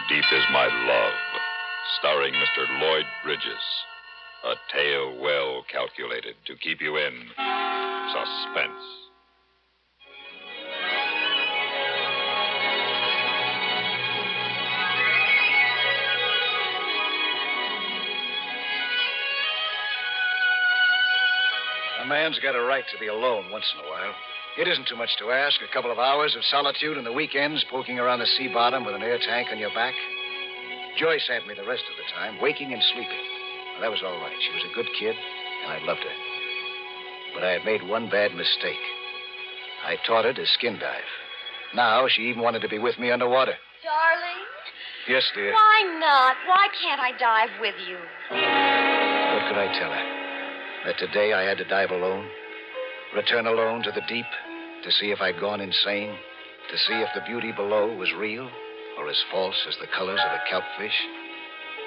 Deep Is My Love, starring Mr. Lloyd Bridges. A tale well calculated to keep you in suspense. A man's got a right to be alone once in a while. It isn't too much to ask. A couple of hours of solitude in the weekends, poking around the sea bottom with an air tank on your back. Joyce had me the rest of the time, waking and sleeping. Well, that was all right. She was a good kid, and I loved her. But I had made one bad mistake. I taught her to skin dive. Now she even wanted to be with me underwater. Darling? Yes, dear. Why not? Why can't I dive with you? What could I tell her? That today I had to dive alone? Return alone to the deep to see if I'd gone insane? To see if the beauty below was real or as false as the colors of a kelpfish?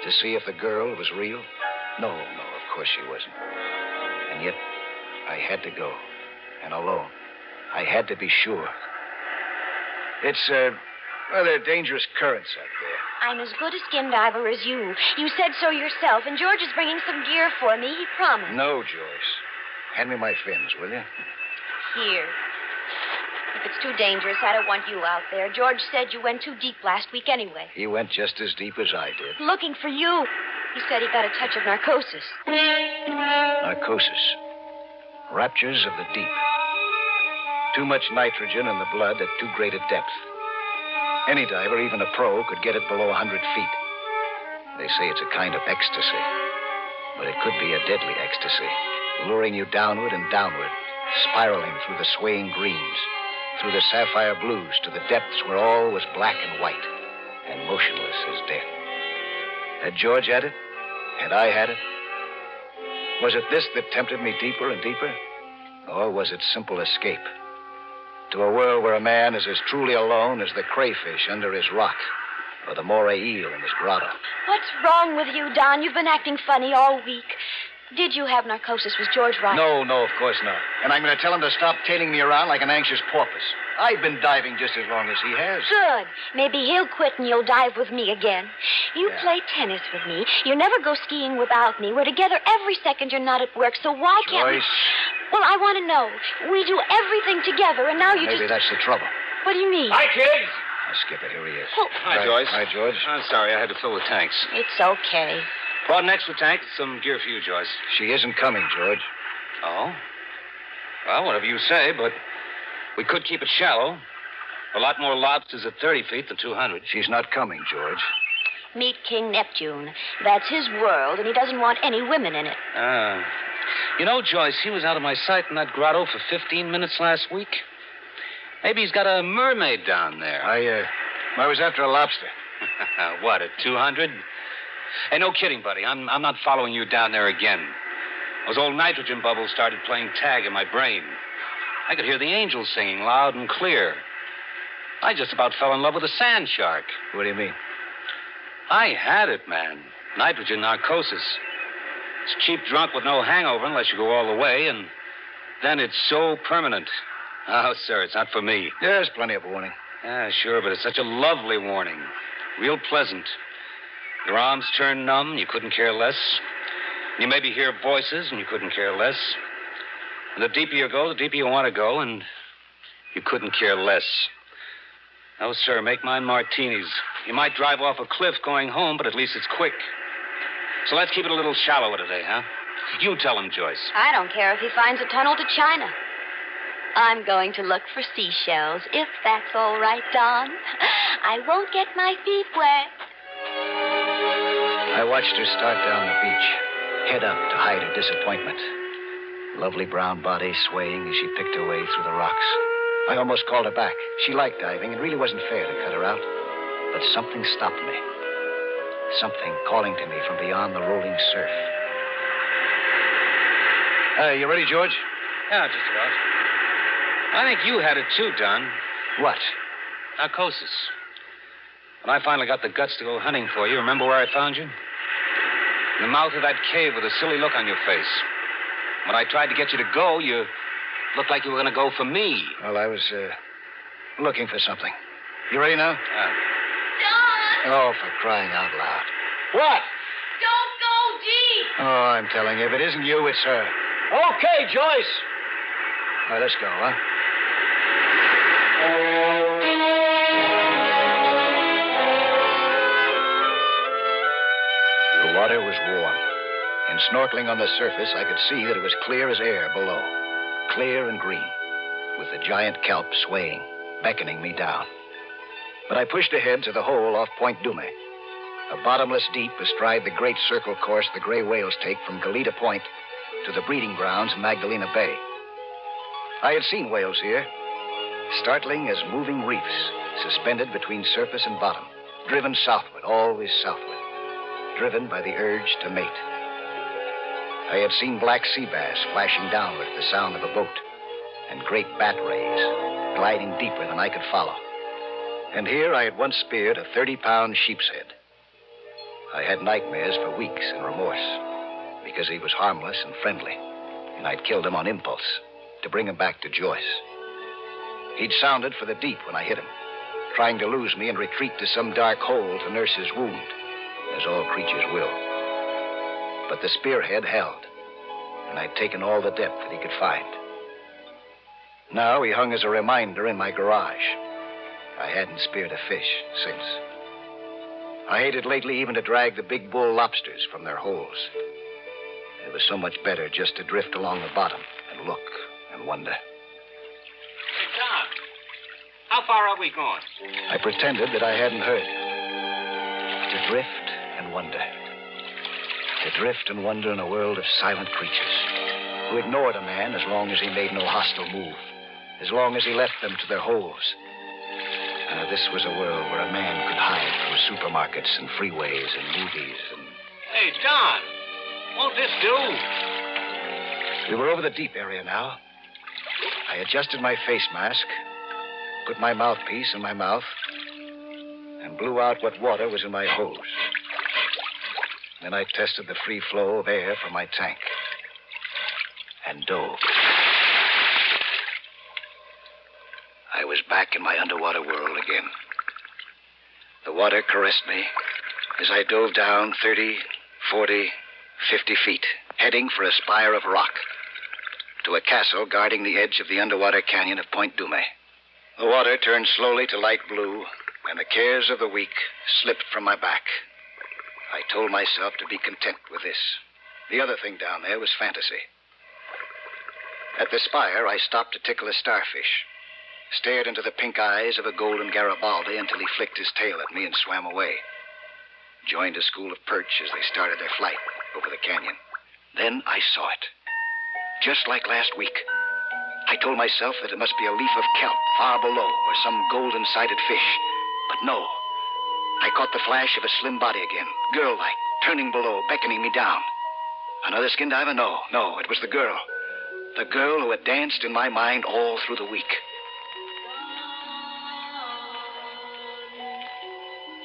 To see if the girl was real? No, of course she wasn't. And yet, I had to go. And alone. I had to be sure. It's, there are dangerous currents out there. I'm as good a skin diver as you. You said so yourself, and George is bringing some gear for me. He promised. No, Joyce. Hand me my fins, will you? Here. If it's too dangerous, I don't want you out there. George said you went too deep last week anyway. He went just as deep as I did. Looking for you. He said he got a touch of narcosis. Narcosis. Raptures of the deep. Too much nitrogen in the blood at too great a depth. Any diver, even a pro, could get it below 100 feet. They say it's a kind of ecstasy. But it could be a deadly ecstasy, luring you downward and downward, spiraling through the swaying greens, through the sapphire blues to the depths where all was black and white and motionless as death. Had George had it? Had I had it? Was it this that tempted me deeper and deeper? Or was it simple escape? To a world where a man is as truly alone as the crayfish under his rock or the moray eel in his grotto. What's wrong with you, Don? You've been acting funny all week. Did you have narcosis? Was George right? No, of course not. And I'm going to tell him to stop tailing me around like an anxious porpoise. I've been diving just as long as he has. Good. Maybe he'll quit and you'll dive with me again. You play tennis with me. You never go skiing without me. We're together every second you're not at work, so why can't we... Joyce. Well, I want to know. We do everything together, and now you Maybe that's the trouble. What do you mean? Hi, kids. I'll skip it. Here he is. Oh. Hi, Joyce. Hi, George. I'm sorry, I had to fill the tanks. It's okay. Brought an extra tank, some gear for you, Joyce. She isn't coming, George. Oh? Well, whatever you say, but we could keep it shallow. A lot more lobsters at 30 feet than 200. She's not coming, George. Meet King Neptune. That's his world, and he doesn't want any women in it. You know, Joyce, he was out of my sight in that grotto for 15 minutes last week. Maybe he's got a mermaid down there. I was after a lobster. What, at 200? Hey, no kidding, buddy. I'm not following you down there again. Those old nitrogen bubbles started playing tag in my brain. I could hear the angels singing loud and clear. I just about fell in love with a sand shark. What do you mean? I had it, man. Nitrogen narcosis. It's cheap drunk with no hangover unless you go all the way, and then it's so permanent. Oh, sir, it's not for me. There's plenty of warning. Yeah, sure, but it's such a lovely warning. Real pleasant. Your arms turn numb, you couldn't care less. You maybe hear voices, and you couldn't care less. And the deeper you go, the deeper you want to go, and you couldn't care less. No, sir, make mine martinis. You might drive off a cliff going home, but at least it's quick. So let's keep it a little shallower today, huh? You tell him, Joyce. I don't care if he finds a tunnel to China. I'm going to look for seashells, if that's all right, Don. I won't get my feet wet. I watched her start down the beach, head up to hide her disappointment. Lovely brown body swaying as she picked her way through the rocks. I almost called her back. She liked diving. It really wasn't fair to cut her out. But something stopped me. Something calling to me from beyond the rolling surf. You ready, George? Yeah, just about. I think you had it too, Don. What? Narcosis. When I finally got the guts to go hunting for you, remember where I found you? In the mouth of that cave with a silly look on your face. When I tried to get you to go, you looked like you were going to go for me. Well, I was, looking for something. You ready now? Don! Oh, for crying out loud. What? Don't go deep. Oh, I'm telling you, if it isn't you, it's her. Okay, Joyce. All right, let's go, huh? The water was warm. In snorkeling on the surface, I could see that it was clear as air below. Clear and green, with the giant kelp swaying, beckoning me down. But I pushed ahead to the hole off Point Dume, a bottomless deep astride the great circle course the gray whales take from Galita Point to the breeding grounds in Magdalena Bay. I had seen whales here, startling as moving reefs, suspended between surface and bottom, driven southward, always southward, driven by the urge to mate. I had seen black sea bass flashing downward at the sound of a boat, and great bat rays gliding deeper than I could follow. And here I had once speared a 30-pound sheep's head. I had nightmares for weeks and remorse, because he was harmless and friendly, and I'd killed him on impulse to bring him back to Joyce. He'd sounded for the deep when I hit him, trying to lose me and retreat to some dark hole to nurse his wound, as all creatures will. But the spearhead held, and I'd taken all the depth that he could find. Now he hung as a reminder in my garage. I hadn't speared a fish since. I hated lately even to drag the big bull lobsters from their holes. It was so much better just to drift along the bottom and look and wonder. Hey, Tom, how far are we going? I pretended that I hadn't heard. To drift and wonder. To drift and wonder in a world of silent creatures who ignored a man as long as he made no hostile move, as long as he left them to their holes. This was a world where a man could hide through supermarkets and freeways and movies and... Hey, Don, won't this do? We were over the deep area now. I adjusted my face mask, put my mouthpiece in my mouth, and blew out what water was in my hose. Then I tested the free flow of air from my tank and dove. I was back in my underwater world again. The water caressed me as I dove down 30, 40, 50 feet, heading for a spire of rock to a castle guarding the edge of the underwater canyon of Point Dume. The water turned slowly to light blue, and the cares of the week slipped from my back. I told myself to be content with this. The other thing down there was fantasy. At the spire, I stopped to tickle a starfish, stared into the pink eyes of a golden Garibaldi until he flicked his tail at me and swam away. Joined a school of perch as they started their flight over the canyon. Then I saw it. Just like last week. I told myself that it must be a leaf of kelp far below or some golden-sided fish. But no. I caught the flash of a slim body again, girl-like, turning below, beckoning me down. Another skin diver? No, it was the girl. The girl who had danced in my mind all through the week.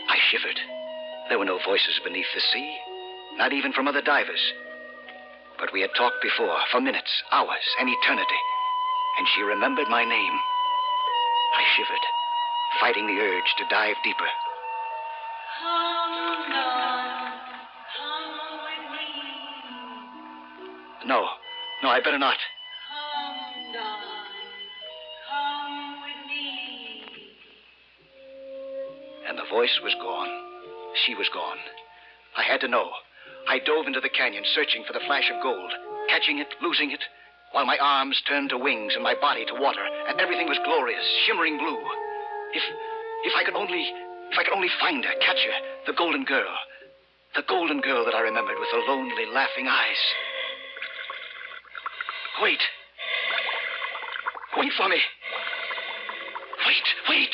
I shivered. There were no voices beneath the sea, not even from other divers. But we had talked before, for minutes, hours, an eternity. And she remembered my name. I shivered, fighting the urge to dive deeper. No, I better not. And the voice was gone. She was gone. I had to know. I dove into the canyon, searching for the flash of gold, catching it, losing it, while my arms turned to wings and my body to water, and everything was glorious, shimmering blue. If I could only find her, catch her, the golden girl that I remembered with the lonely, laughing eyes. Wait for me. Wait.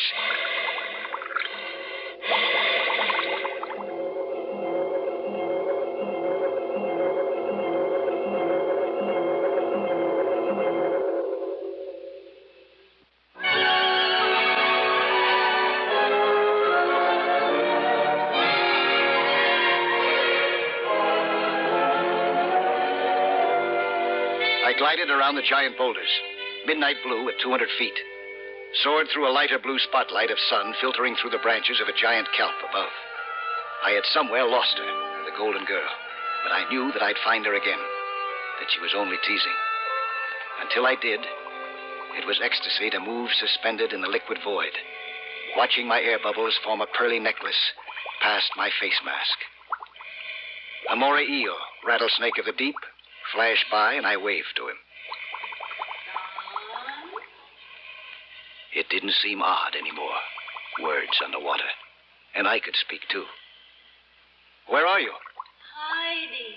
I glided around the giant boulders, midnight blue at 200 feet, soared through a lighter blue spotlight of sun filtering through the branches of a giant kelp above. I had somewhere lost her, the golden girl. But I knew that I'd find her again, that she was only teasing. Until I did, it was ecstasy to move suspended in the liquid void, watching my air bubbles form a pearly necklace past my face mask. A moray eel, rattlesnake of the deep, flashed by, and I waved to him. It didn't seem odd anymore. Words underwater. And I could speak, too. Where are you? Hiding.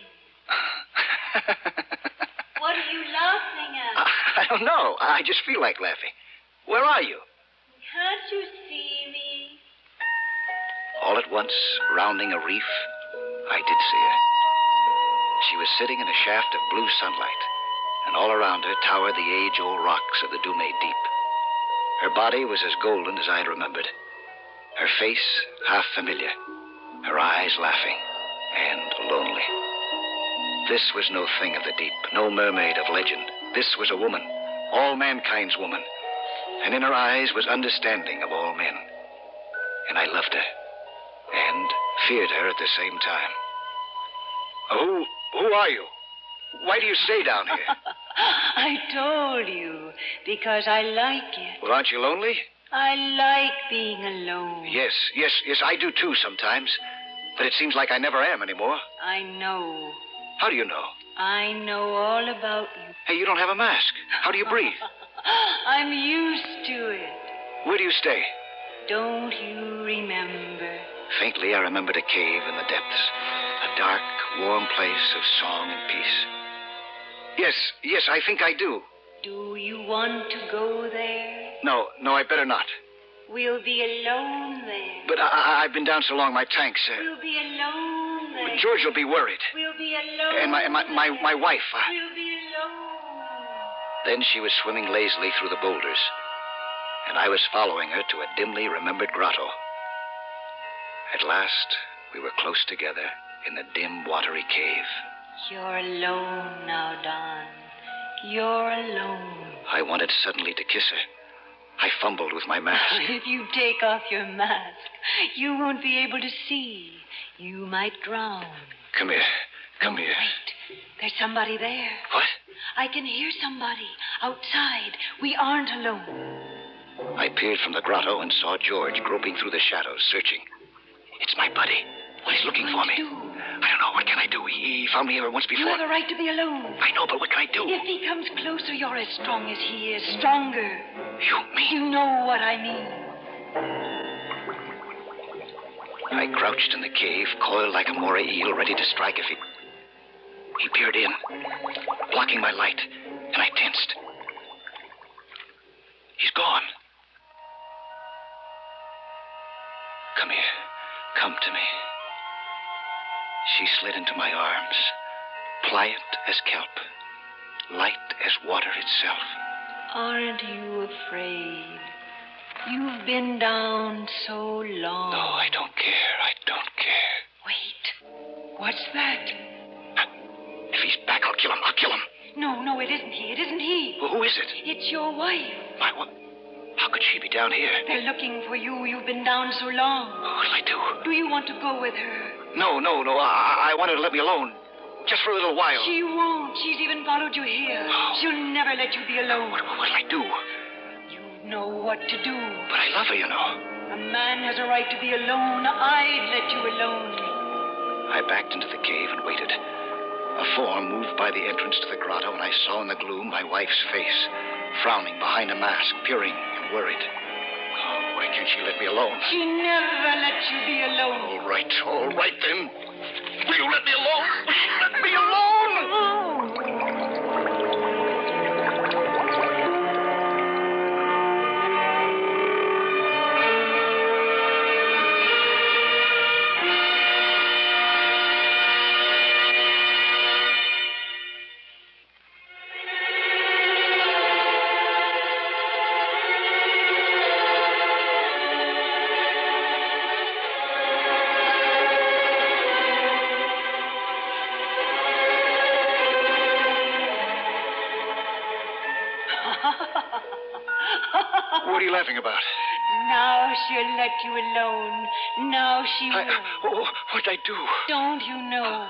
What are you laughing at? I don't know. I just feel like laughing. Where are you? Can't you see me? All at once, rounding a reef, I did see her. She was sitting in a shaft of blue sunlight, and all around her towered the age-old rocks of the Dumay Deep. Her body was as golden as I had remembered. Her face half familiar, her eyes laughing and lonely. This was no thing of the deep, no mermaid of legend. This was a woman, all mankind's woman, and in her eyes was understanding of all men. And I loved her, and feared her at the same time. Who are you? Why do you stay down here? I told you, because I like it. Well, aren't you lonely? I like being alone. Yes, I do too sometimes. But it seems like I never am anymore. I know. How do you know? I know all about you. Hey, you don't have a mask. How do you breathe? I'm used to it. Where do you stay? Don't you remember? Faintly, I remembered a cave in the depths. A dark, warm place of song and peace. Yes, I think I do. Do you want to go there? No, I better not. We'll be alone there. But I've been down so long, my tank's... We'll be alone there. George will be worried. We'll be alone. And my wife. We'll be alone. Then she was swimming lazily through the boulders, and I was following her to a dimly remembered grotto. At last, we were close together in the dim, watery cave. You're alone now, Don. You're alone. I wanted suddenly to kiss her. I fumbled with my mask. If you take off your mask, you won't be able to see. You might drown. Come here. Wait. There's somebody there. What? I can hear somebody outside. We aren't alone. I peered from the grotto and saw George groping through the shadows, searching. It's my buddy. Well, he's looking for me. I don't know. What can I do? He found me here once before. You have a right to be alone. I know, but what can I do? If he comes closer, you're as strong as he is. Stronger. You mean? You know what I mean. I crouched in the cave, coiled like a moray eel, ready to strike if he peered in, blocking my light, and I tensed. He's gone. Come here. Come to me. She slid into my arms, pliant as kelp, light as water itself. Aren't you afraid? You've been down so long. No, I don't care. I don't care. Wait. What's that? If he's back, I'll kill him. No, it isn't he. It isn't he. Well, who is it? It's your wife. My what? How could she be down here? They're looking for you. You've been down so long. What'll I do? Do you want to go with her? No. I want her to let me alone. Just for a little while. She won't. She's even followed you here. Oh. She'll never let you be alone. What'll I do? You know what to do. But I love her, you know. A man has a right to be alone. I'd let you alone. I backed into the cave and waited. A form moved by the entrance to the grotto, and I saw in the gloom my wife's face, frowning behind a mask, peering and worried. Oh, why can't she let me alone? She never lets you be alone. All right then. Will you let me alone? Let me alone! she'll let you alone. Now she will. Oh, what'd I do? Don't you know?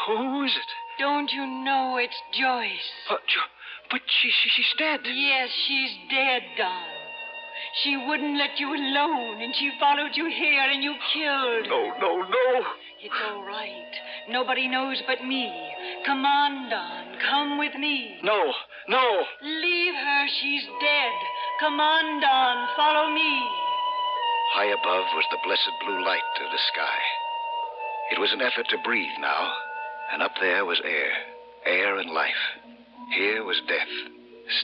Who is it? Don't you know it's Joyce? But she's dead. Yes, she's dead, Don. She wouldn't let you alone, and she followed you here, and you killed her. No. It's all right. Nobody knows but me. Come on, Don. Come with me. No. Leave her. She's dead. Come on, Don. Follow me. High above was the blessed blue light of the sky. It was an effort to breathe now, and up there was air and life. Here was death,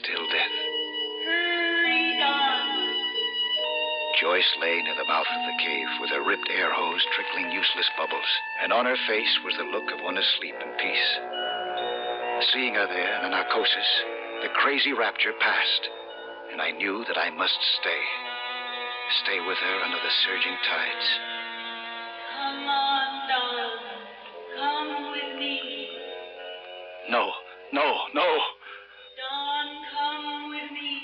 still death. Hurry, Don. Joyce lay near the mouth of the cave with her ripped air hose trickling useless bubbles, and on her face was the look of one asleep in peace. Seeing her there in a narcosis, the crazy rapture passed, and I knew that I must stay with her under the surging tides. Come on, Don. Come with me. No. Don, come with me.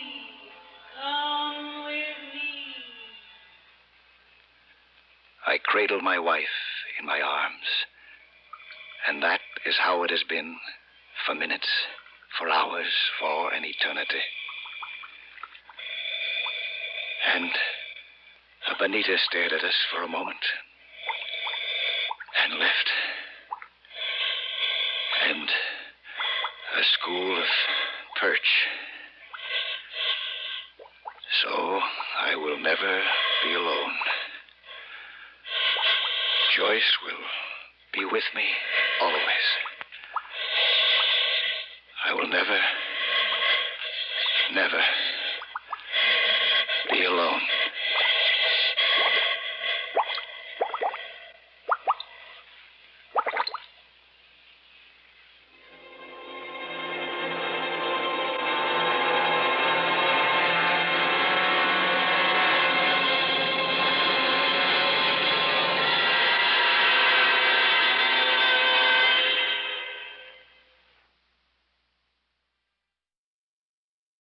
Come with me. I cradled my wife in my arms, and that is how it has been for minutes, for hours, for an eternity. And Benita stared at us for a moment and left. And a school of perch. So I will never be alone. Joyce will be with me always. I will never be alone.